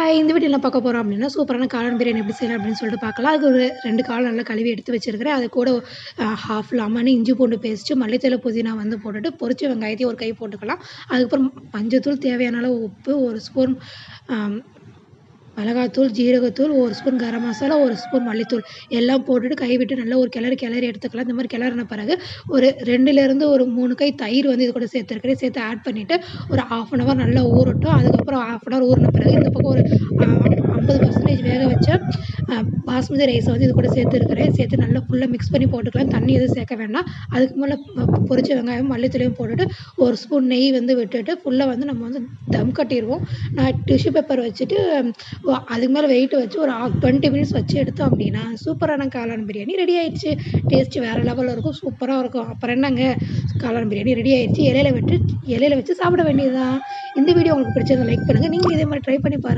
Hi! இந்த video என்ன பார்க்க போறோம் அப்டின்னா, சூப்பரான காளான் பிரியாணி எப்படி செய்யலாம் அப்படின்னு சொல்லிட்டு பார்க்கலாம். அதுக்கு ஒரு 2 காளான் நல்லா கழுவி எடுத்து வச்சிருக்கிறேன். அது கூட ஹாஃப் லெமன், இஞ்சி பூண்டு பேஸ்ட்டு, மல்லித்தழை, புதினா வந்து போட்டுட்டு பொரிச்ச வெங்காயத்தையும் ஒரு கை போட்டுக்கலாம். அதுக்கப்புறம் மஞ்சத்தூள், தேவையான அளவு உப்பு, 1 ஸ்பூன் மிளகாத்தூள், ஜீரகத்தூள், 1 ஸ்பூன் கரம் மசாலா, 1 ஸ்பூன் மல்லித்தூள் எல்லாம் போட்டுட்டு கைவிட்டு நல்லா ஒரு கிளறி எடுத்துக்கலாம். இந்த மாதிரி கிளறின பிறகு ஒரு 2லேருந்து ஒரு 3 கை தயிர் வந்து இது கூட சேர்த்துருக்கிறேன். சேர்த்து ஆட் பண்ணிவிட்டு ஒரு 1/2 அன் ஹவர் நல்லா ஊறட்டும். அதுக்கப்புறம் 1/2 அன் ஹவர் ஊறின பிறகு இந்த பக்கம் ஒரு 50% வேக வச்ச பாஸ்மதி ரைஸை வந்து இது கூட சேர்த்துருக்கிறேன். சேர்த்து நல்லா ஃபுல்லாக மிக்ஸ் பண்ணி போட்டுக்கலாம். தண்ணி எதுவும் சேர்க்க வேண்டாம். அதுக்கு மேலே பொரிச்ச வெங்காயம், மல்லித்தூளையும் போட்டுட்டு 1 ஸ்பூன் நெய் வந்து விட்டுட்டு ஃபுல்லாக வந்து நம்ம வந்து தம் கட்டிடுவோம். நான் டிஷ்யூ பேப்பர் வச்சுட்டு அதுக்கு மேலே வெயிட் வச்சு ஒரு 20 மினிட்ஸ் வச்சு எடுத்தோம் அப்படின்னா சூப்பரான காளான் பிரியாணி ரெடி ஆயிடுச்சு. டேஸ்ட்டு வேறு லெவலில் இருக்கும், சூப்பராக இருக்கும். அப்புறம் என்னங்க, காளான் பிரியாணி ரெடி ஆயிடுச்சு. இலையில வச்சு சாப்பிட வேண்டியது தான். இந்த வீடியோ உங்களுக்கு பிடிச்சதை லைக் பண்ணுங்கள். நீங்கள் இதே மாதிரி ட்ரை பண்ணி பாருங்கள்.